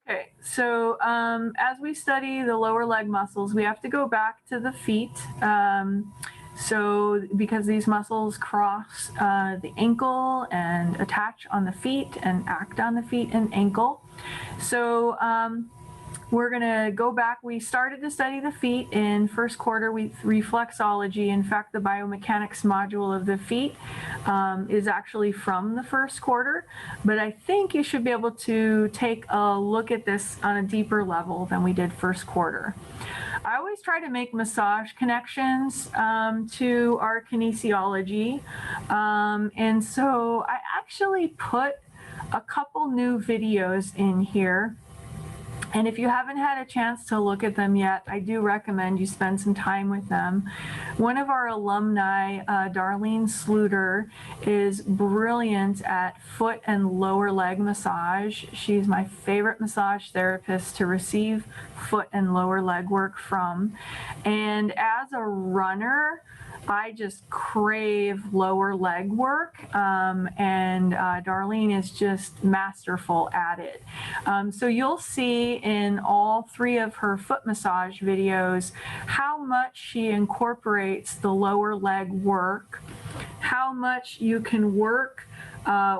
Okay, so as we study the lower leg muscles, we have to go back to the feet. So because these muscles cross the ankle and attach on the feet and act on the feet and ankle. So we're going to go back. We started to study the feet in first quarter with reflexology. In fact, the biomechanics module of the feet is actually from the first quarter, but I think you should be able to take a look at this on a deeper level than we did first quarter. I always try to make massage connections to our kinesiology, and so I actually put a couple new videos in here. And if you haven't had a chance to look at them yet, I do recommend you spend some time with them. One of our alumni, Darlene Sluter, is brilliant at foot and lower leg massage. She's my favorite massage therapist to receive foot and lower leg work from. And as a runner, I just crave lower leg work, and Darlene is just masterful at it. So you'll see in all three of her foot massage videos how much she incorporates the lower leg work, how much you can work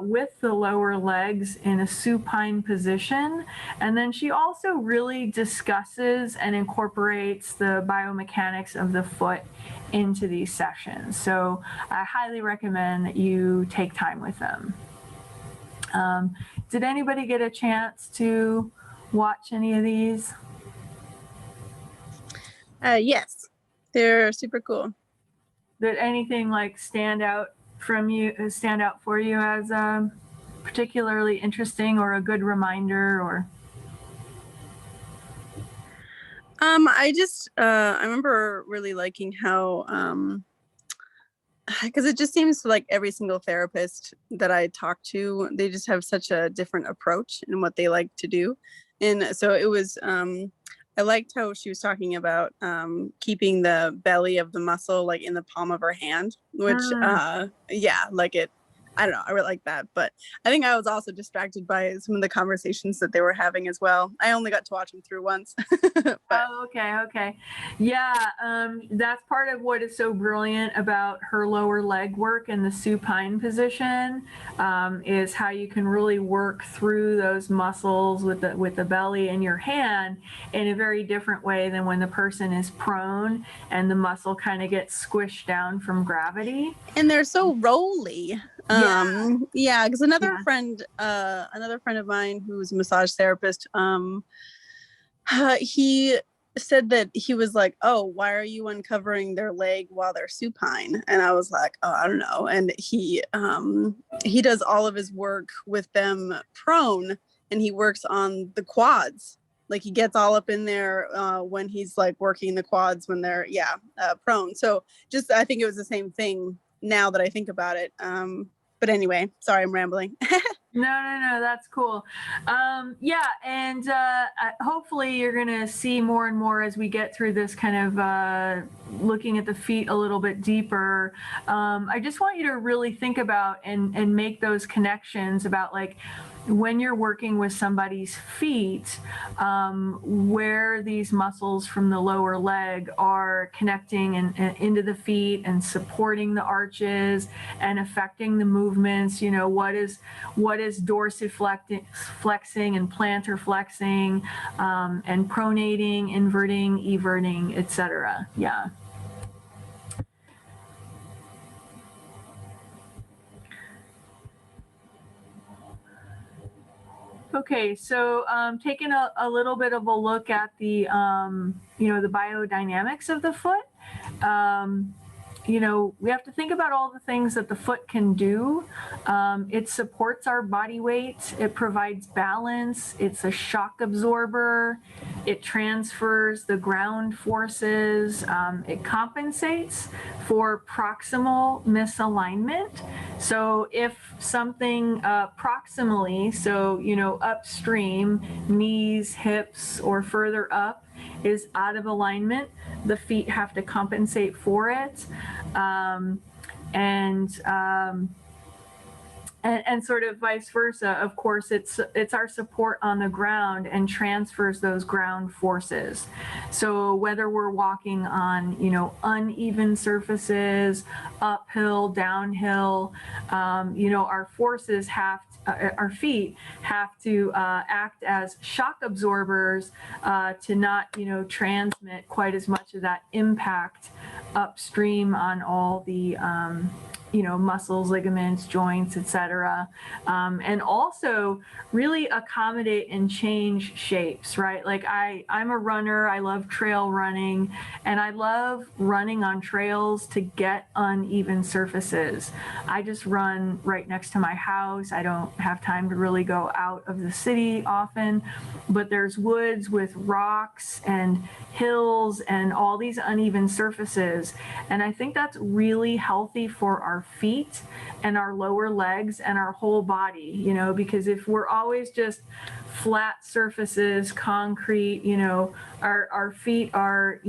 with the lower legs in a supine position. And then she also really discusses and incorporates the biomechanics of the foot into these sessions. So I highly recommend that you take time with them. Did anybody get a chance to watch any of these? Yes, they're super cool. Did anything like stand out for you as particularly interesting or a good reminder? Or I remember really liking how because it just seems like every single therapist that I talk to, they just have such a different approach in what they like to do. And so it was I liked how she was talking about keeping the belly of the muscle like in the palm of her hand, which yeah, like it, I don't know, I really like that. But I think I was also distracted by some of the conversations that they were having as well. I only got to watch them through once. Oh, okay. Yeah, that's part of what is so brilliant about her lower leg work in the supine position, is how you can really work through those muscles with the belly in your hand in a very different way than when the person is prone and the muscle kind of gets squished down from gravity. And they're so rolly. Yeah, because another friend of mine who's a massage therapist, he said that he was like, oh, why are you uncovering their leg while they're supine? And I was like, oh, I don't know. And he does all of his work with them prone, and he works on the quads. Like he gets all up in there when he's like working the quads when they're prone. So just, I think it was the same thing now that I think about it. But anyway, sorry, I'm rambling. No, that's cool. Yeah, and hopefully you're going to see more and more as we get through this kind of looking at the feet a little bit deeper. I just want you to really think about and make those connections about like when you're working with somebody's feet, where these muscles from the lower leg are connecting and into the feet and supporting the arches and affecting the movements. You know, what is dorsiflexing and plantar flexing, and pronating, inverting, everting, etc. Yeah. Okay, so taking a little bit of a look at the the biodynamics of the foot. We have to think about all the things that the foot can do. It supports our body weight. It provides balance. It's a shock absorber. It transfers the ground forces. It compensates for proximal misalignment. So if something proximally, so, upstream, knees, hips, or further up, is out of alignment, the feet have to compensate for it. and sort of vice versa. Of course, it's our support on the ground and transfers those ground forces. So whether we're walking on, uneven surfaces, uphill, downhill, our forces our feet have to act as shock absorbers to not, transmit quite as much of that impact upstream on all the muscles, ligaments, joints, etc. And also really accommodate and change shapes, right? Like I'm a runner, I love trail running, and I love running on trails to get uneven surfaces. I just run right next to my house. I don't have time to really go out of the city often, but there's woods with rocks and hills and all these uneven surfaces. And I think that's really healthy for our feet and our lower legs and our whole body, because if we're always just flat surfaces, concrete, our feet are,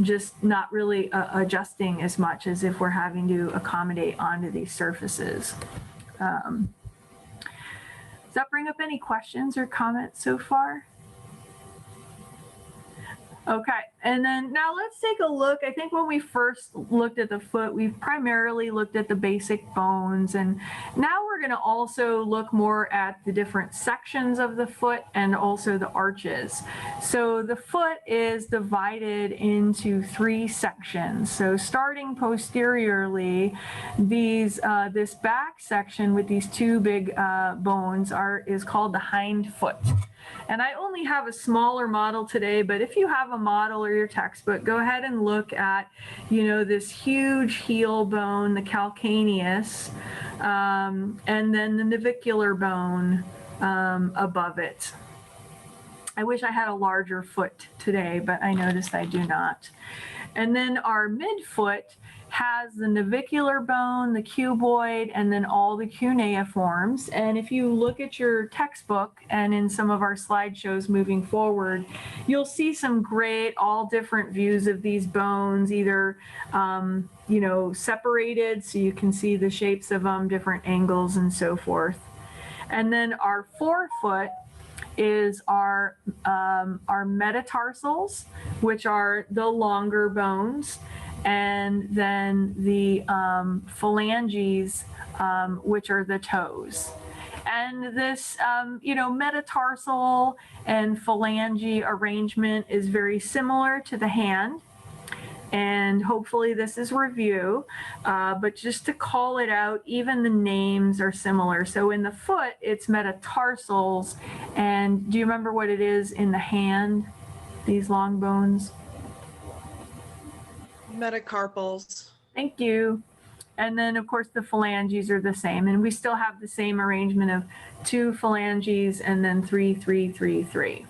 just not really adjusting as much as if we're having to accommodate onto these surfaces. Does that bring up any questions or comments so far? Okay, and then now let's take a look. I think when we first looked at the foot, we primarily looked at the basic bones, and now we're going to also look more at the different sections of the foot and also the arches. So the foot is divided into 3 sections. So starting posteriorly, this back section with these 2 big bones is called the hind foot. And I only have a smaller model today, but if you have a model or your textbook, go ahead and look at, this huge heel bone, the calcaneus, and then the navicular bone above it. I wish I had a larger foot today, but I noticed I do not. And then our midfoot has the navicular bone, the cuboid, and then all the cuneiforms. And if you look at your textbook and in some of our slideshows moving forward, you'll see some great, all different views of these bones, either, separated so you can see the shapes of them, different angles and so forth. And then our forefoot is our metatarsals, which are the longer bones, and then the phalanges, which are the toes. And this, metatarsal and phalange arrangement is very similar to the hand. And hopefully this is review, but just to call it out, even the names are similar. So in the foot, it's metatarsals. And do you remember what it is in the hand, these long bones? Metacarpals. Thank you. And then, of course, the phalanges are the same. And we still have the same arrangement of 2 phalanges and then 3, 3, 3, 3.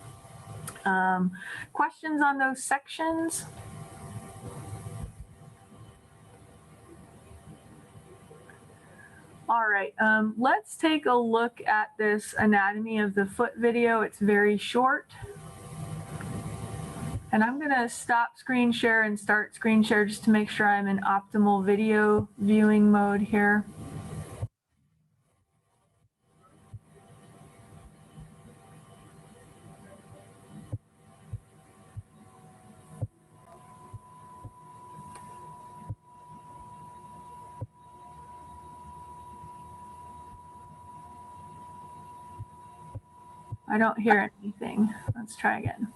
Questions on those sections? All right, let's take a look at this anatomy of the foot video. It's very short. And I'm gonna stop screen share and start screen share just to make sure I'm in optimal video viewing mode here. I don't hear anything. Let's try again.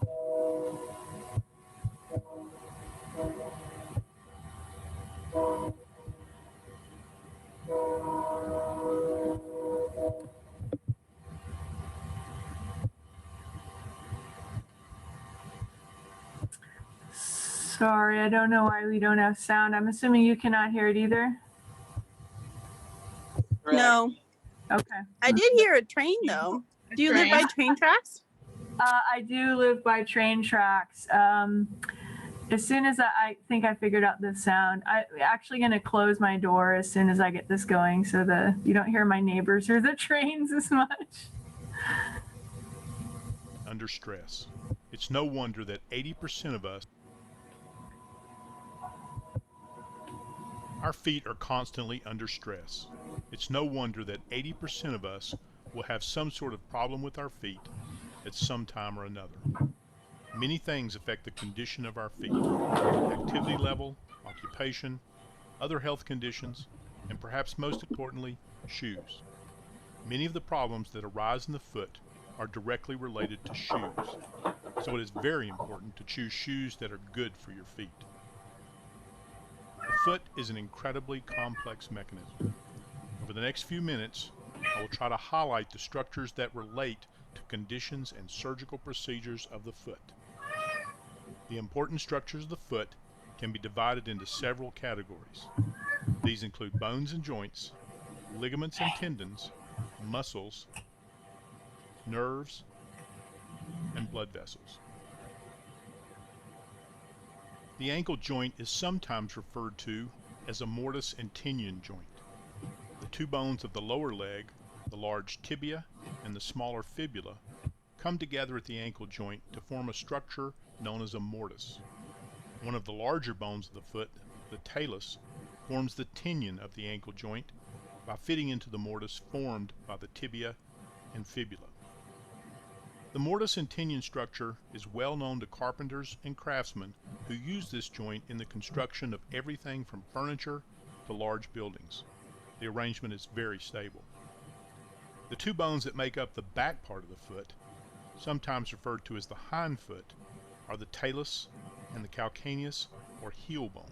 Sorry, I don't know why we don't have sound. I'm assuming you cannot hear it either? Correct. No, Okay. I did hear a train though. Do you live by train tracks? I do live by train tracks. As soon as I think I figured out the sound, I'm actually going to close my door as soon as I get this going so you don't hear my neighbors or the trains as much. Under stress. It's no wonder that 80% of us Our feet are constantly under stress. It's no wonder that 80% of us will have some sort of problem with our feet at some time or another. Many things affect the condition of our feet: activity level, occupation, other health conditions, and perhaps most importantly, shoes. Many of the problems that arise in the foot are directly related to shoes, so it is very important to choose shoes that are good for your feet. The foot is an incredibly complex mechanism. Over the next few minutes, I will try to highlight the structures that relate to conditions and surgical procedures of the foot. The important structures of the foot can be divided into several categories. These include bones and joints, ligaments and tendons, muscles, nerves, and blood vessels. The ankle joint is sometimes referred to as a mortise and tendon joint. The two bones of the lower leg, the large tibia and the smaller fibula, come together at the ankle joint to form a structure known as a mortise. One of the larger bones of the foot, the talus, forms the tendon of the ankle joint by fitting into the mortise formed by the tibia and fibula. The mortise and tendon structure is well known to carpenters and craftsmen who use this joint in the construction of everything from furniture to large buildings. The arrangement is very stable. The two bones that make up the back part of the foot, sometimes referred to as the hind foot, are the talus and the calcaneus or heel bone.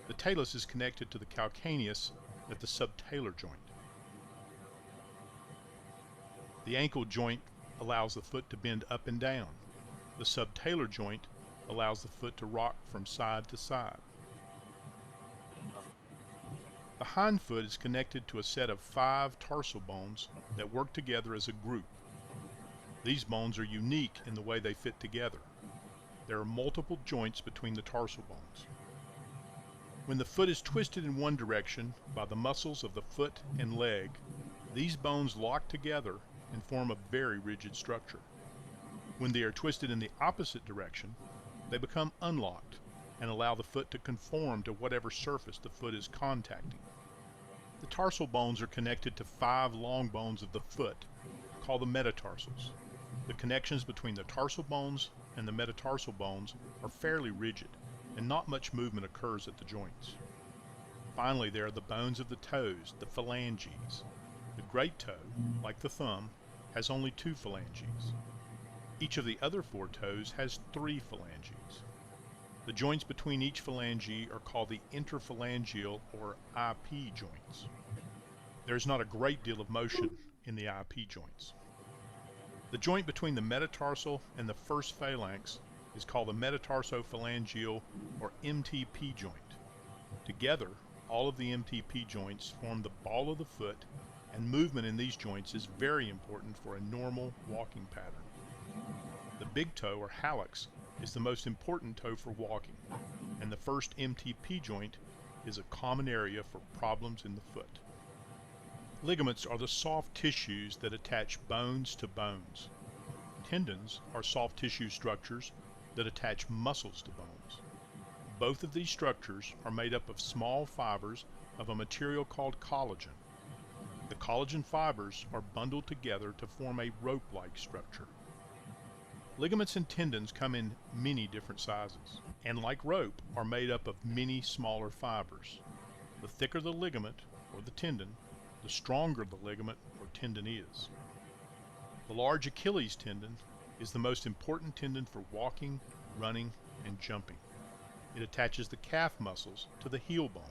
The talus is connected to the calcaneus at the subtalar joint. The ankle joint allows the foot to bend up and down. The subtalar joint allows the foot to rock from side to side. The hind foot is connected to a set of 5 tarsal bones that work together as a group. These bones are unique in the way they fit together. There are multiple joints between the tarsal bones. When the foot is twisted in one direction by the muscles of the foot and leg, these bones lock together and form a very rigid structure. When they are twisted in the opposite direction, they become unlocked and allow the foot to conform to whatever surface the foot is contacting. The tarsal bones are connected to 5 long bones of the foot, called the metatarsals. The connections between the tarsal bones and the metatarsal bones are fairly rigid, and not much movement occurs at the joints. Finally, there are the bones of the toes, the phalanges. The great toe, like the thumb, has only 2 phalanges. Each of the other 4 toes has 3 phalanges. The joints between each phalange are called the interphalangeal or IP joints. There is not a great deal of motion in the IP joints. The joint between the metatarsal and the first phalanx is called the metatarsophalangeal or MTP joint. Together, all of the MTP joints form the ball of the foot, and movement in these joints is very important for a normal walking pattern. The big toe or hallux is the most important toe for walking, and the first MTP joint is a common area for problems in the foot. Ligaments are the soft tissues that attach bones to bones. Tendons are soft tissue structures that attach muscles to bones. Both of these structures are made up of small fibers of a material called collagen. The collagen fibers are bundled together to form a rope-like structure. Ligaments and tendons come in many different sizes, and like rope, are made up of many smaller fibers. The thicker the ligament, or the tendon, the stronger the ligament or tendon is. The large Achilles tendon is the most important tendon for walking, running, and jumping. It attaches the calf muscles to the heel bone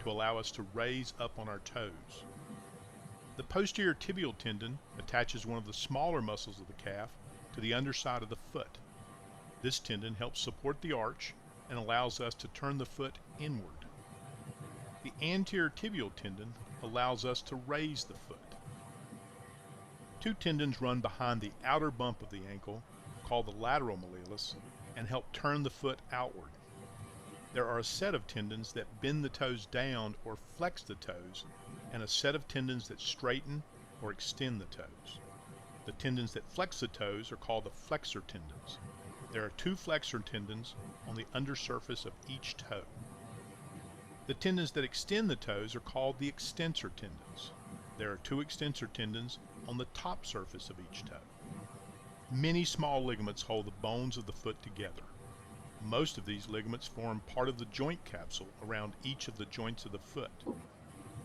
to allow us to raise up on our toes. The posterior tibial tendon attaches one of the smaller muscles of the calf to the underside of the foot. This tendon helps support the arch and allows us to turn the foot inward. The anterior tibial tendon allows us to raise the foot. 2 tendons run behind the outer bump of the ankle, called the lateral malleolus, and help turn the foot outward. There are a set of tendons that bend the toes down or flex the toes, and a set of tendons that straighten or extend the toes. The tendons that flex the toes are called the flexor tendons. There are 2 flexor tendons on the undersurface of each toe. The tendons that extend the toes are called the extensor tendons. There are 2 extensor tendons on the top surface of each toe. Many small ligaments hold the bones of the foot together. Most of these ligaments form part of the joint capsule around each of the joints of the foot.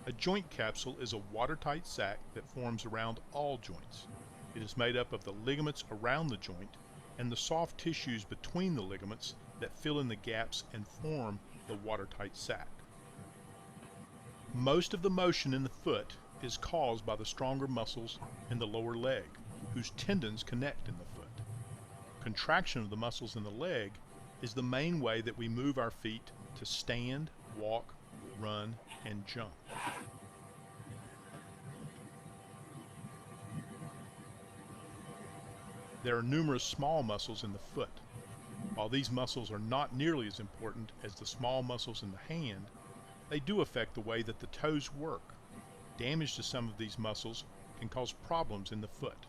A joint capsule is a watertight sac that forms around all joints. It is made up of the ligaments around the joint and the soft tissues between the ligaments that fill in the gaps and form the watertight sac. Most of the motion in the foot is caused by the stronger muscles in the lower leg, whose tendons connect in the foot. Contraction of the muscles in the leg is the main way that we move our feet to stand, walk, run, and jump. There are numerous small muscles in the foot. While these muscles are not nearly as important as the small muscles in the hand, they do affect the way that the toes work. Damage to some of these muscles can cause problems in the foot.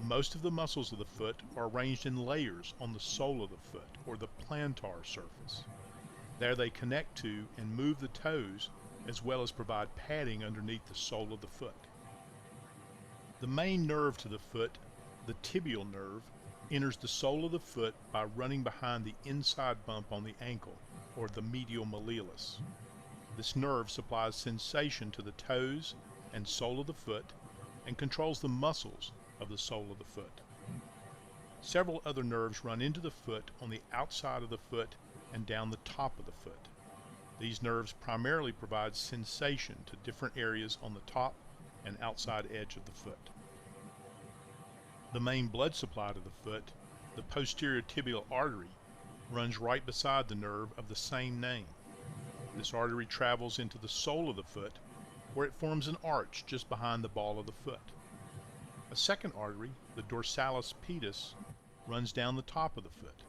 Most of the muscles of the foot are arranged in layers on the sole of the foot, or the plantar surface. There they connect to and move the toes, as well as provide padding underneath the sole of the foot. The main nerve to the foot, the tibial nerve, enters the sole of the foot by running behind the inside bump on the ankle, or the medial malleolus. This nerve supplies sensation to the toes and sole of the foot and controls the muscles of the sole of the foot. Several other nerves run into the foot on the outside of the foot and down the top of the foot. These nerves primarily provide sensation to different areas on the top and outside edge of the foot. The main blood supply to the foot, the posterior tibial artery, runs right beside the nerve of the same name. This artery travels into the sole of the foot, where it forms an arch just behind the ball of the foot. A second artery, the dorsalis pedis, runs down the top of the foot.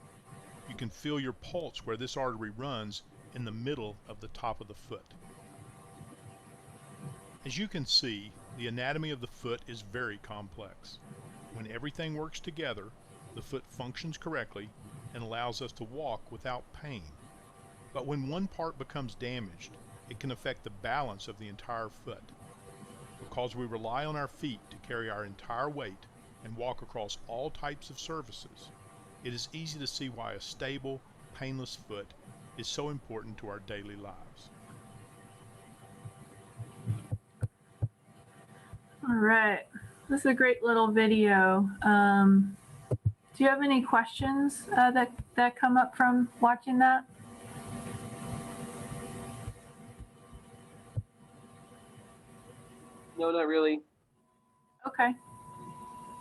You can feel your pulse where this artery runs in the middle of the top of the foot. As you can see, the anatomy of the foot is very complex. When everything works together, the foot functions correctly and allows us to walk without pain. But when one part becomes damaged, it can affect the balance of the entire foot. Because we rely on our feet to carry our entire weight and walk across all types of surfaces, it is easy to see why a stable, painless foot is so important to our daily lives. All right, this is a great little video. Do you have any questions that come up from watching that? No, not really. Okay,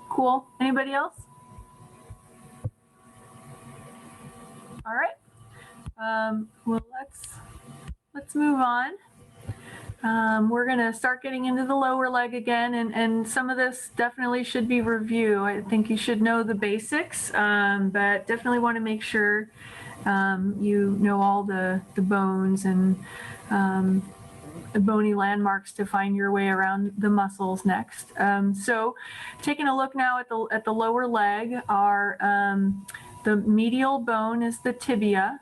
cool. Anybody else? All right. Well, let's move on. We're going to start getting into the lower leg again, and some of this definitely should be review. I think you should know the basics, but definitely want to make sure you know all the bones and bony landmarks to find your way around the muscles next. So taking a look now at the lower leg, the medial bone is the tibia,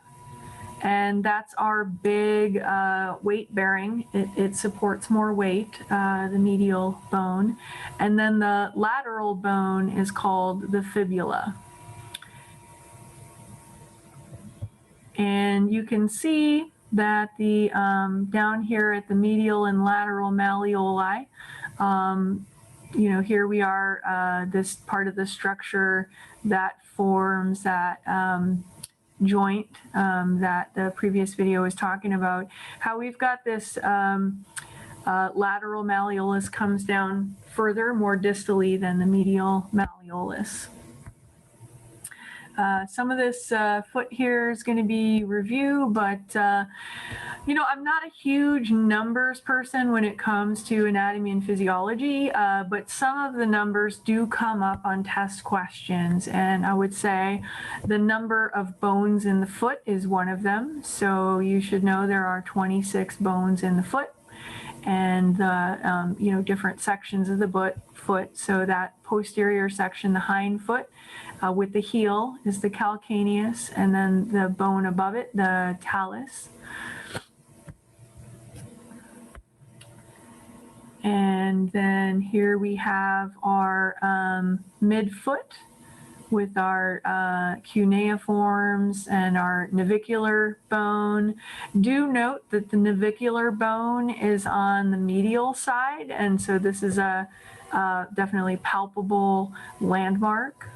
and that's our big weight bearing. It supports more weight, the medial bone. And then the lateral bone is called the fibula. And you can see that the down here at the medial and lateral malleoli, here we are, this part of the structure that forms that joint that the previous video was talking about, how we've got this lateral malleolus comes down further, more distally than the medial malleolus. Some of this foot here is going to be review, but I'm not a huge numbers person when it comes to anatomy and physiology, but some of the numbers do come up on test questions, and I would say the number of bones in the foot is one of them. So you should know there are 26 bones in the foot, and different sections of the foot. So that posterior section, the hind foot, with the heel is the calcaneus, and then the bone above it, the talus. And then here we have our midfoot with our cuneiforms and our navicular bone. Do note that the navicular bone is on the medial side, and so this is a definitely palpable landmark.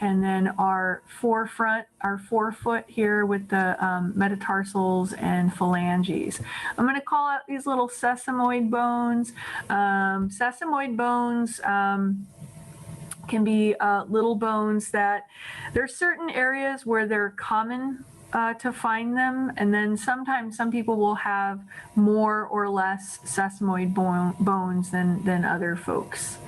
And then our forefoot here with the metatarsals and phalanges. I'm going to call out these little sesamoid bones. Sesamoid bones can be little bones that there's certain areas where they're common to find them, and then sometimes some people will have more or less sesamoid bones than other folks.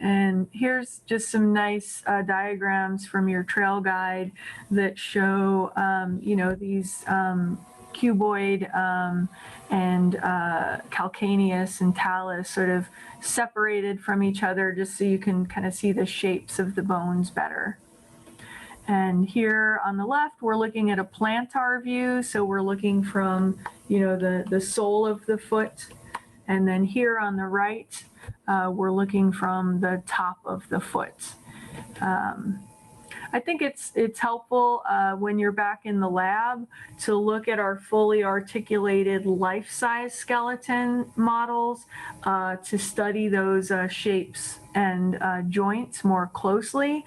And here's just some nice diagrams from your trail guide that show, you know, these cuboid and calcaneus and talus sort of separated from each other, just so you can kind of see the shapes of the bones better. And here on the left, we're looking at a plantar view. So we're looking from, you know, the sole of the foot. And then here on the right, we're looking from the top of the foot. I think it's helpful when you're back in the lab to look at our fully articulated life-size skeleton models to study those shapes and joints more closely,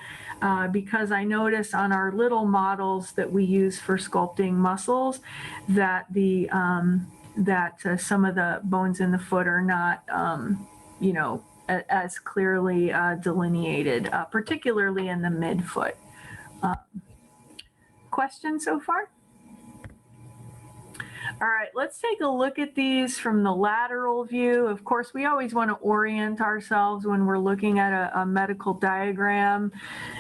because I notice on our little models that we use for sculpting muscles that the some of the bones in the foot are not, you know, as clearly delineated, particularly in the midfoot. Questions so far? All right, let's take a look at these from the lateral view. Of course, we always want to orient ourselves when we're looking at a medical diagram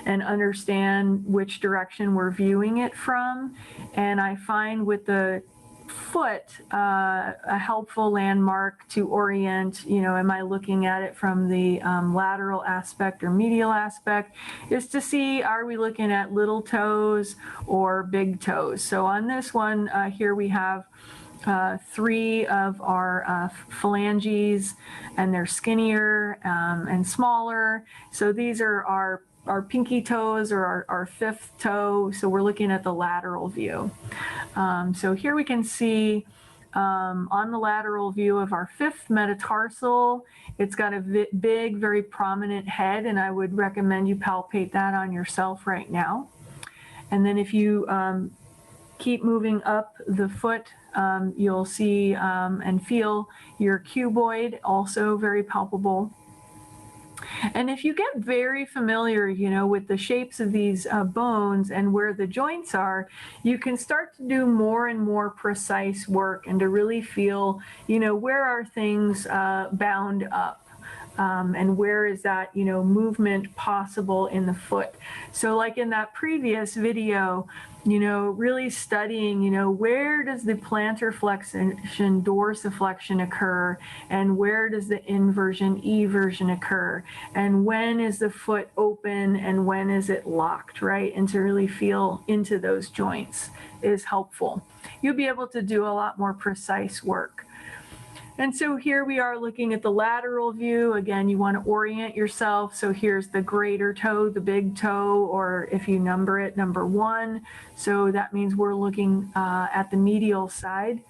and understand which direction we're viewing it from. And I find with the foot a helpful landmark to orient, you know, am I looking at it from the lateral aspect or medial aspect, is to see, are we looking at little toes or big toes? So on this one here we have 3 of our phalanges, and they're skinnier and smaller. So these are our pinky toes, or our 5th toe. So we're looking at the lateral view. So here we can see on the lateral view of our 5th metatarsal, it's got a big, very prominent head, and I would recommend you palpate that on yourself right now. And then if you keep moving up the foot, you'll see and feel your cuboid, also very palpable. And if you get very familiar, you know, with the shapes of these bones and where the joints are, you can start to do more and more precise work and to really feel, you know, where are things bound up. And where is that, you know, movement possible in the foot? So like in that previous video, you know, really studying, you know, where does the plantar flexion, dorsiflexion occur, and where does the inversion, eversion occur, and when is the foot open and when is it locked, right? And to really feel into those joints is helpful. You'll be able to do a lot more precise work. And so here we are looking at the lateral view. Again, you want to orient yourself. So here's the greater toe, the big toe, or if you number it, number 1. So that means we're looking at the medial side.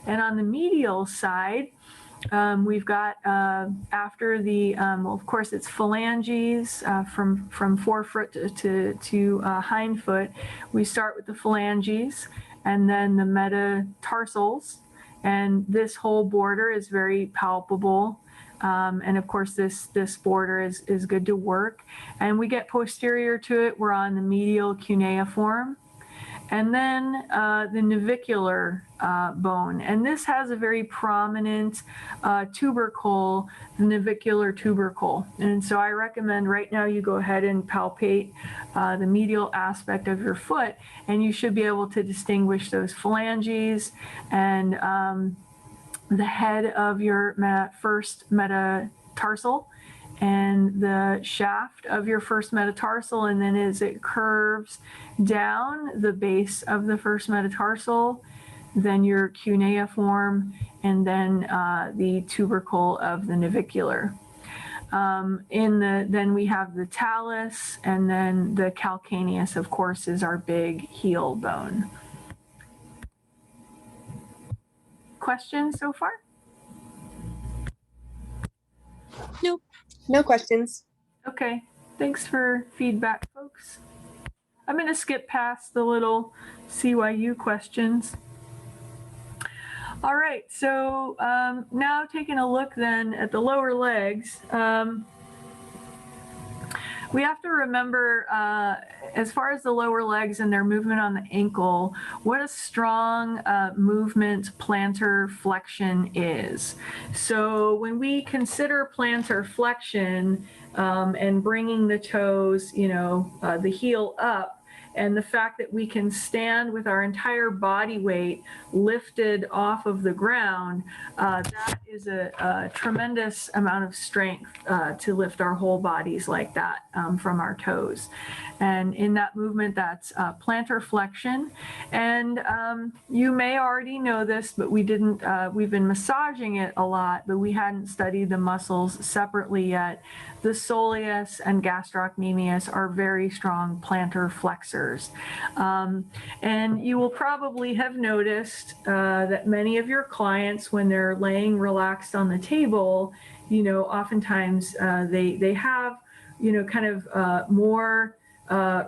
And on the medial side, we've got after the, well, of course, it's phalanges from forefoot to hindfoot. We start with the phalanges and then the metatarsals. And this whole border is very palpable. And of course, this border is good to work. And we get posterior to it, we're on the medial cuneiform. And then the navicular bone. And this has a very prominent tubercle, the navicular tubercle. And so I recommend right now you go ahead and palpate the medial aspect of your foot, and you should be able to distinguish those phalanges and the head of your first metatarsal and the shaft of your first metatarsal, and then as it curves down the base of the first metatarsal, then your cuneiform, and then the tubercle of the navicular. Then we have the talus, and then the calcaneus, of course, is our big heel bone. Questions so far? Nope. No questions. Okay, thanks for feedback, folks. I'm going to skip past the little CYU questions. All right, so now taking a look then at the lower legs, we have to remember, as far as the lower legs and their movement on the ankle, what a strong movement plantar flexion is. So when we consider plantar flexion and bringing the toes, the heel up, and the fact that we can stand with our entire body weight lifted off of the ground, that is a tremendous amount of strength to lift our whole bodies like that from our toes. And in that movement, that's plantar flexion. And you may already know this, but we've been massaging it a lot, but we hadn't studied the muscles separately yet. The soleus and gastrocnemius are very strong plantar flexors. And you will probably have noticed that many of your clients, when they're laying relaxed on the table, oftentimes they have, kind of more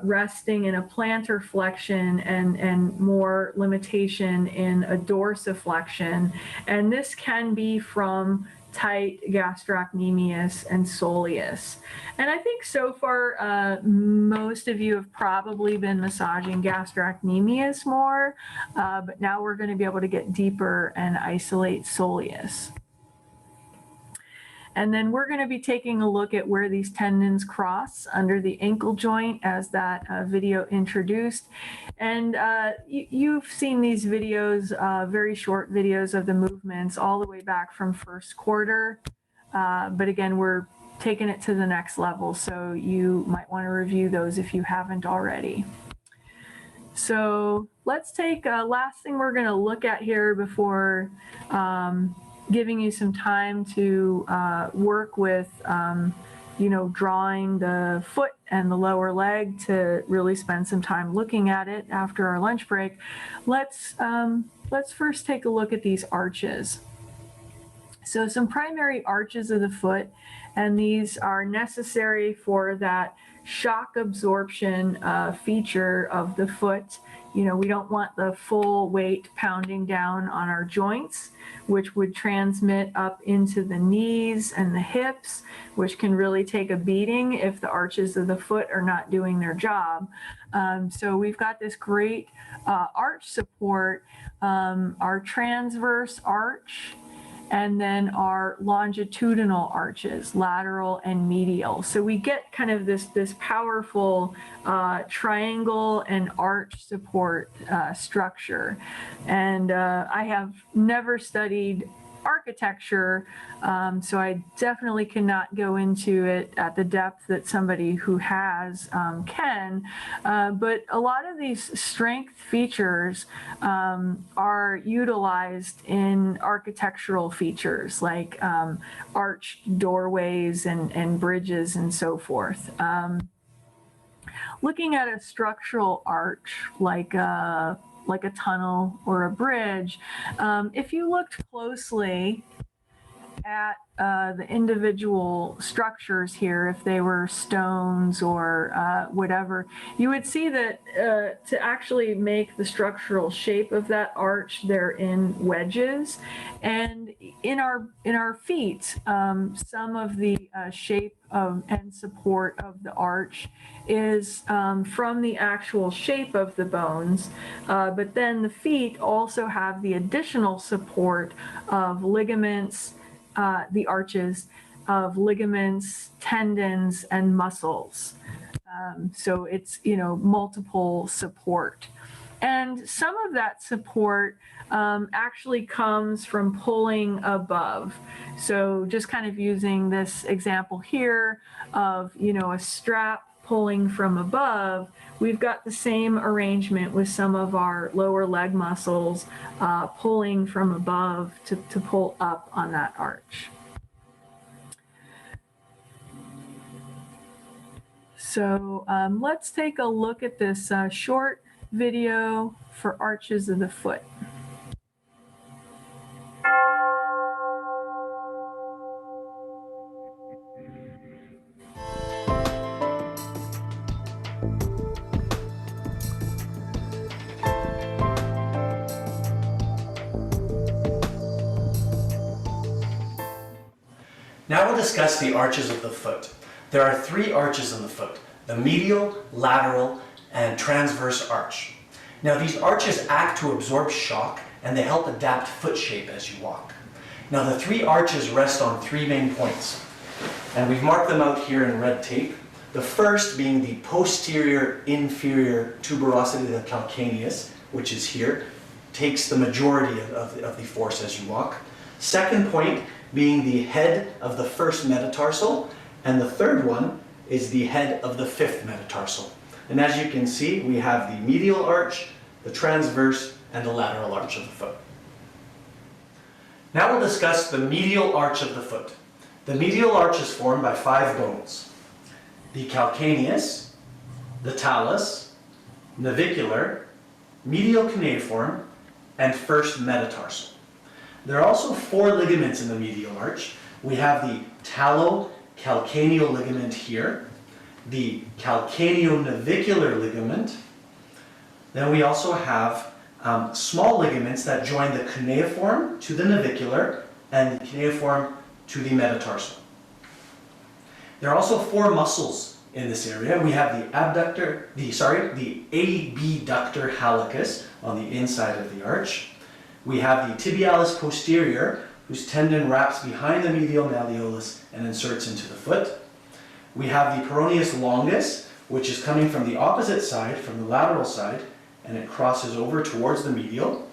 resting in a plantar flexion and more limitation in a dorsiflexion. And this can be from tight gastrocnemius and soleus. And I think so far, most of you have probably been massaging gastrocnemius more, but now we're going to be able to get deeper and isolate soleus. And then we're going to be taking a look at where these tendons cross under the ankle joint, as that video introduced. And you've seen these videos, very short videos of the movements all the way back from first quarter. But again, we're taking it to the next level, so you might want to review those if you haven't already. So let's take last thing we're going to look at here before giving you some time to work with, drawing the foot and the lower leg to really spend some time looking at it after our lunch break. Let's first take a look at these arches. So some primary arches of the foot, and these are necessary for that shock absorption feature of the foot. We don't want the full weight pounding down on our joints, which would transmit up into the knees and the hips, which can really take a beating if the arches of the foot are not doing their job. So we've got this great arch support, our transverse arch, and then our longitudinal arches, lateral and medial. So we get kind of this powerful triangle and arch support structure. And I have never studied architecture, so I definitely cannot go into it at the depth that somebody who has can. But a lot of these strength features are utilized in architectural features like arched doorways and bridges and so forth. Looking at a structural arch like a tunnel or a bridge, if you looked closely at the individual structures here, if they were stones or whatever, you would see that to actually make the structural shape of that arch, they're in wedges. And in our feet, some of the shape and support of the arch is from the actual shape of the bones, but then the feet also have the additional support of ligaments, the arches of ligaments, tendons, and muscles. So it's, multiple support. And some of that support actually comes from pulling above. So just kind of using this example here of, a strap pulling from above, we've got the same arrangement with some of our lower leg muscles pulling from above to pull up on that arch. So let's take a look at this short video for arches of the foot. Now we'll discuss the arches of the foot. There are 3 arches in the foot: the medial, lateral, and transverse arch. Now these arches act to absorb shock and they help adapt foot shape as you walk. Now the 3 arches rest on 3 main points, and we've marked them out here in red tape. The first being the posterior inferior tuberosity of the calcaneus, which is here, takes the majority of the force as you walk. Second point being the head of the first metatarsal, and the third one is the head of the 5th metatarsal. And as you can see, we have the medial arch, the transverse, and the lateral arch of the foot. Now we'll discuss the medial arch of the foot. The medial arch is formed by 5 bones: the calcaneus, the talus, navicular, medial cuneiform, and first metatarsal. There are also 4 ligaments in the medial arch. We have the talocalcaneal ligament here, the calcaneonavicular ligament. Then we also have small ligaments that join the cuneiform to the navicular and the cuneiform to the metatarsal. There are also 4 muscles in this area. We have the abductor hallucis on the inside of the arch. We have the tibialis posterior, whose tendon wraps behind the medial malleolus and inserts into the foot. We have the peroneus longus, which is coming from the opposite side, from the lateral side, and it crosses over towards the medial.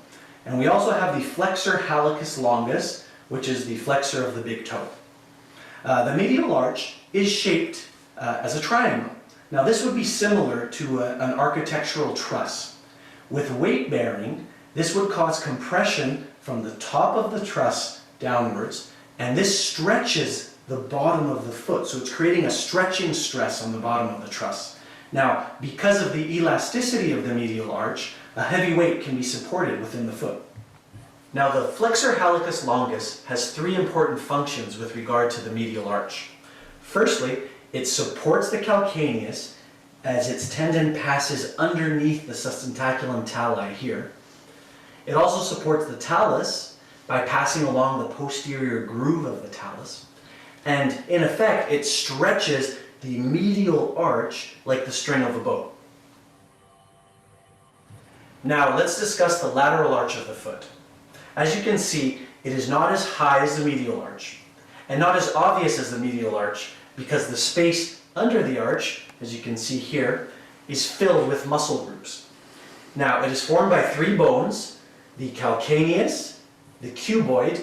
And we also have the flexor hallucis longus, which is the flexor of the big toe. The medial arch is shaped as a triangle. Now this would be similar to an architectural truss. With weight bearing, this would cause compression from the top of the truss downwards, and this stretches the bottom of the foot. So it's creating a stretching stress on the bottom of the truss. Now, because of the elasticity of the medial arch, a heavy weight can be supported within the foot. Now, the flexor hallucis longus has 3 important functions with regard to the medial arch. Firstly, it supports the calcaneus as its tendon passes underneath the sustentaculum tali here. It also supports the talus by passing along the posterior groove of the talus. And in effect, it stretches the medial arch like the string of a bow. Now let's discuss the lateral arch of the foot. As you can see, it is not as high as the medial arch and not as obvious as the medial arch because the space under the arch, as you can see here, is filled with muscle groups. Now it is formed by 3 bones: the calcaneus, the cuboid,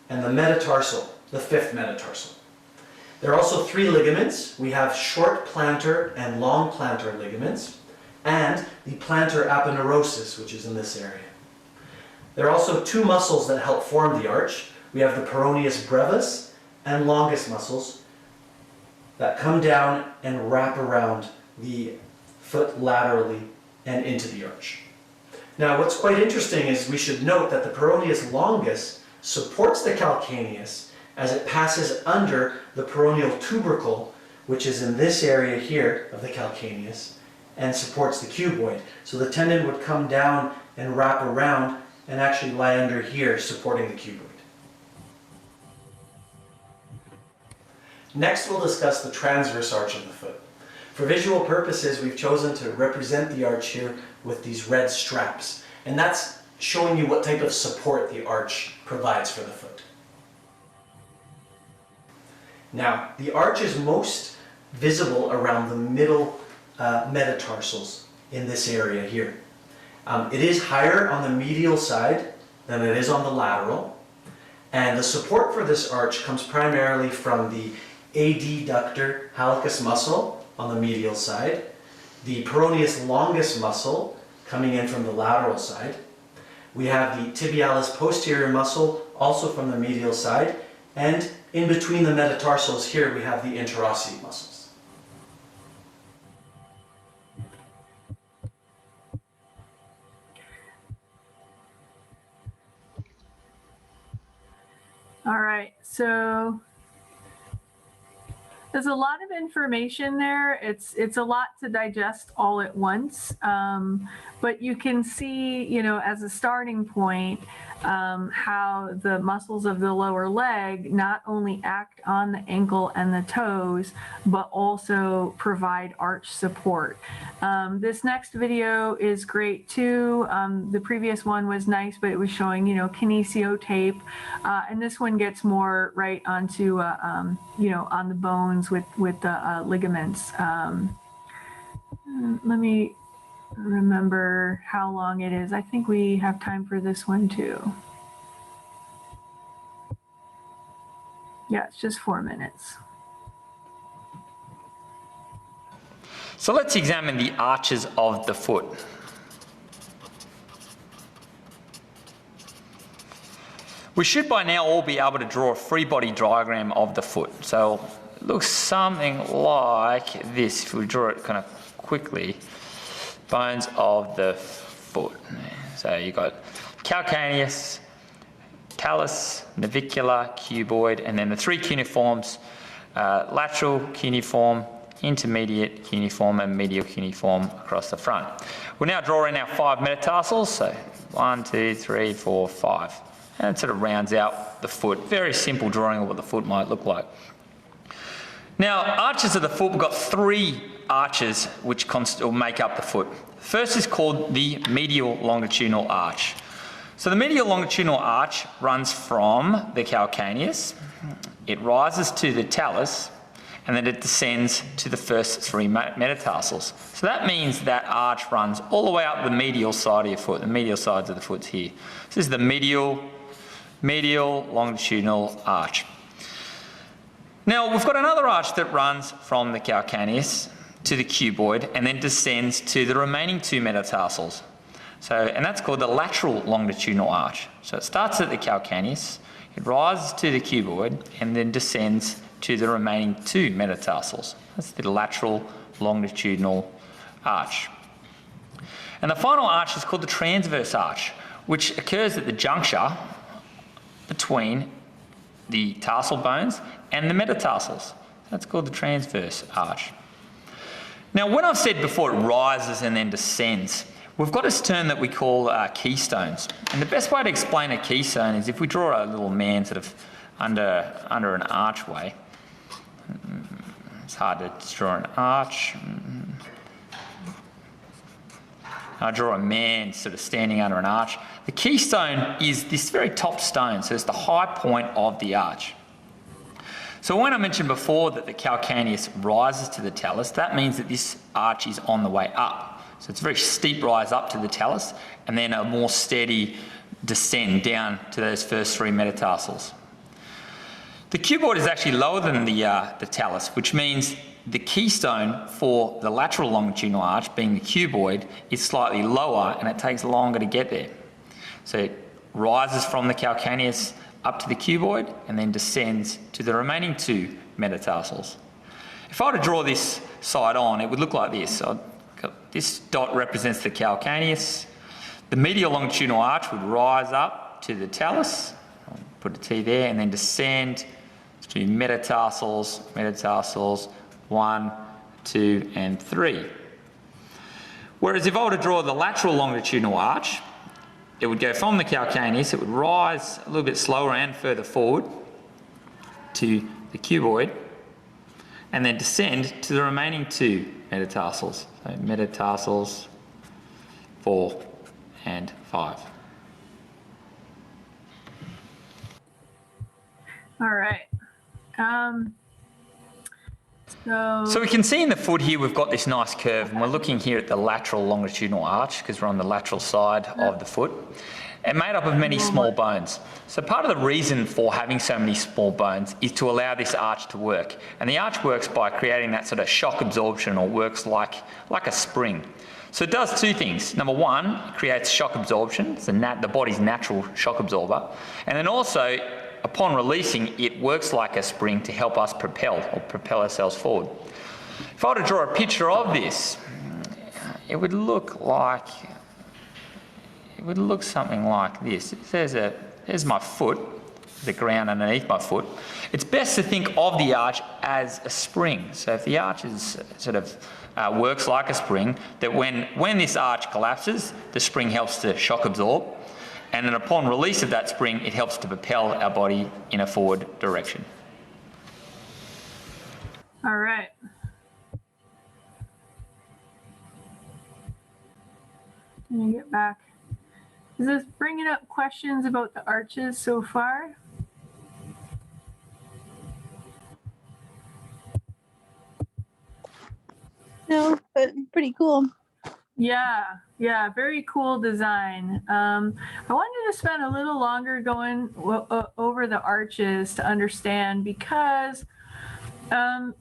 and the metatarsal, the 5th metatarsal. There are also 3 ligaments. We have short plantar and long plantar ligaments, and the plantar aponeurosis, which is in this area. There are also 2 muscles that help form the arch. We have the peroneus brevis and longus muscles that come down and wrap around the foot laterally and into the arch. Now, what's quite interesting is we should note that the peroneus longus supports the calcaneus as it passes under the peroneal tubercle, which is in this area here of the calcaneus, and supports the cuboid. So the tendon would come down and wrap around and actually lie under here, supporting the cuboid. Next, we'll discuss the transverse arch of the foot. For visual purposes, we've chosen to represent the arch here with these red straps, and that's showing you what type of support the arch provides for the foot. Now, the arch is most visible around the middle metatarsals in this area here. It is higher on the medial side than it is on the lateral, and the support for this arch comes primarily from the adductor hallucis muscle on the medial side, the peroneus longus muscle coming in from the lateral side. We have the tibialis posterior muscle also from the medial side, and in between the metatarsals here we have the interossei muscles. All right, so there's a lot of information there. It's a lot to digest all at once, but you can see, you know, as a starting point, how the muscles of the lower leg not only act on the ankle and the toes, but also provide arch support. This next video is great too. The previous one was nice, but it was showing, you know, kinesio tape, and this one gets more right onto, you know, on the bones with the ligaments. Let me remember how long it is. I think we have time for this one too. Yeah, it's just 4 minutes. So let's examine the arches of the foot. We should by now all be able to draw a free body diagram of the foot. So it looks something like this if we draw it kind of quickly. Bones of the foot. So you've got calcaneus, talus, navicular, cuboid, and then the three cuneiforms, lateral cuneiform, intermediate cuneiform, and medial cuneiform across the front. We'll now draw in our 5 metatarsals, so 1, 2, 3, 4, 5. And it sort of rounds out the foot. Very simple drawing of what the foot might look like. Now, arches of the foot, we've got 3 arches which make up the foot. First is called the medial longitudinal arch. So the medial longitudinal arch runs from the calcaneus, it rises to the talus, and then it descends to the first 3 metatarsals. So that means that arch runs all the way up the medial side of your foot. The medial sides of the foot's here. So this is the medial longitudinal arch. Now we've got another arch that runs from the calcaneus to the cuboid and then descends to the remaining 2 metatarsals. And that's called the lateral longitudinal arch. So it starts at the calcaneus, it rises to the cuboid and then descends to the remaining 2 metatarsals. That's the lateral longitudinal arch. And the final arch is called the transverse arch, which occurs at the juncture between the tarsal bones and the metatarsals. That's called the transverse arch. Now, when I've said before it rises and then descends, we've got this term that we call keystones. And the best way to explain a keystone is if we draw a little man sort of under an archway. It's hard to draw an arch. I draw a man sort of standing under an arch. The keystone is this very top stone, so it's the high point of the arch. So when I mentioned before that the calcaneus rises to the talus, that means that this arch is on the way up. So it's a very steep rise up to the talus and then a more steady descend down to those first 3 metatarsals. The cuboid is actually lower than the talus, which means the keystone for the lateral longitudinal arch, being the cuboid, is slightly lower and it takes longer to get there. So it rises from the calcaneus up to the cuboid and then descends to the remaining 2 metatarsals. If I were to draw this side on, it would look like this. This dot represents the calcaneus. The medial longitudinal arch would rise up to the talus, I'll put a T there, and then descend to metatarsals 1, 2, and 3. Whereas if I were to draw the lateral longitudinal arch, it would go from the calcaneus, it would rise a little bit slower and further forward to the cuboid, and then descend to the remaining 2 metatarsals. So metatarsals 4 and 5. All right. So we can see in the foot here we've got this nice curve, and we're looking here at the lateral longitudinal arch because we're on the lateral side of the foot. and made up of many small bones. So part of the reason for having so many small bones is to allow this arch to work. And the arch works by creating that sort of shock absorption, or works like a spring. So it does two things. Number one, it creates shock absorption. It's the body's natural shock absorber. And then also, upon releasing, it works like a spring to help us propel ourselves forward. If I were to draw a picture of this, it would look something like this. There's my foot, the ground underneath my foot. It's best to think of the arch as a spring. So if the arch is sort of works like a spring, that when this arch collapses, the spring helps to shock absorb, and then upon release of that spring, it helps to propel our body in a forward direction. All right. Let me get back. Is this bringing up questions about the arches so far? No, but pretty cool. Yeah, very cool design. I wanted to spend a little longer going over the arches to understand, because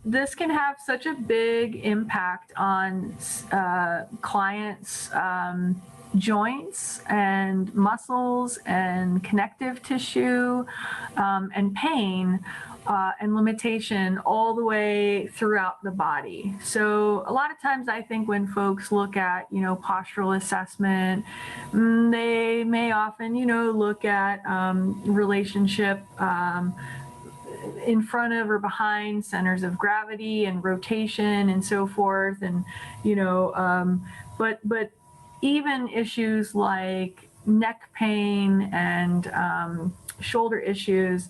this can have such a big impact on clients' joints and muscles and connective tissue and pain and limitation all the way throughout the body. So a lot of times I think when folks look at, postural assessment, they may often, look at relationship in front of or behind centers of gravity and rotation and so forth. And, but even issues like neck pain and shoulder issues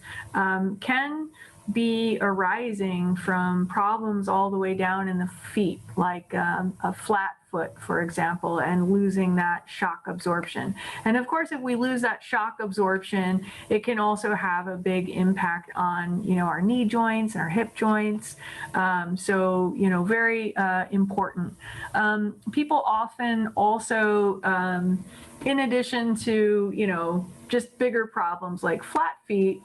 can be arising from problems all the way down in the feet, like a flat foot, for example, and losing that shock absorption. And of course, if we lose that shock absorption, it can also have a big impact on, our knee joints and our hip joints. So, very important. People often also, in addition to, just bigger problems like flat feet,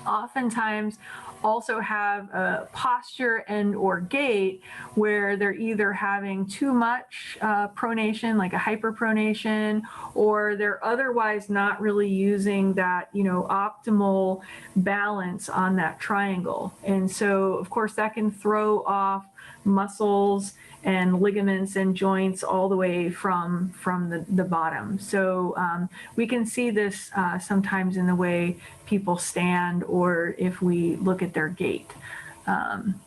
oftentimes also have a posture and or gait where they're either having too much pronation, like a hyperpronation, or they're otherwise not really using that, optimal balance on that triangle. And so, of course, that can throw off muscles and ligaments and joints all the way from the bottom. So we can see this sometimes in the way people stand, or if we look at their gait.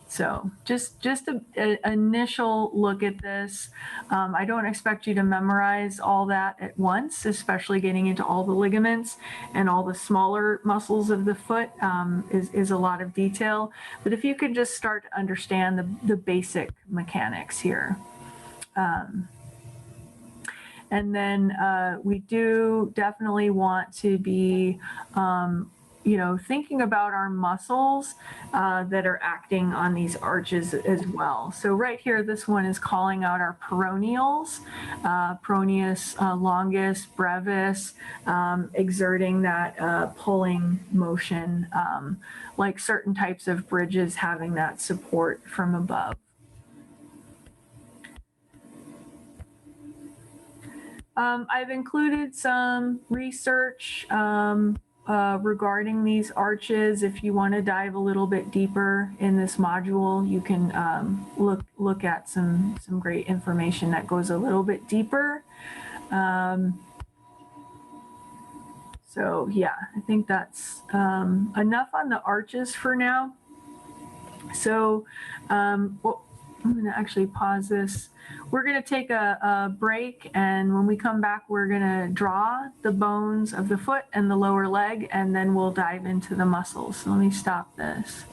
So just an initial look at this. I don't expect you to memorize all that at once, especially getting into all the ligaments and all the smaller muscles of the foot is a lot of detail. But if you could just start to understand the basic mechanics here. And then we do definitely want to be thinking about our muscles that are acting on these arches as well. So right here, this one is calling out our peroneals, peroneus longus, brevis, exerting that pulling motion, like certain types of bridges having that support from above. I've included some research regarding these arches. If you want to dive a little bit deeper in this module, you can look at some great information that goes a little bit deeper. So yeah, I think that's enough on the arches for now. So well, I'm going to actually pause this. We're going to take a break, and when we come back, we're going to draw the bones of the foot and the lower leg, and then we'll dive into the muscles. So let me stop this.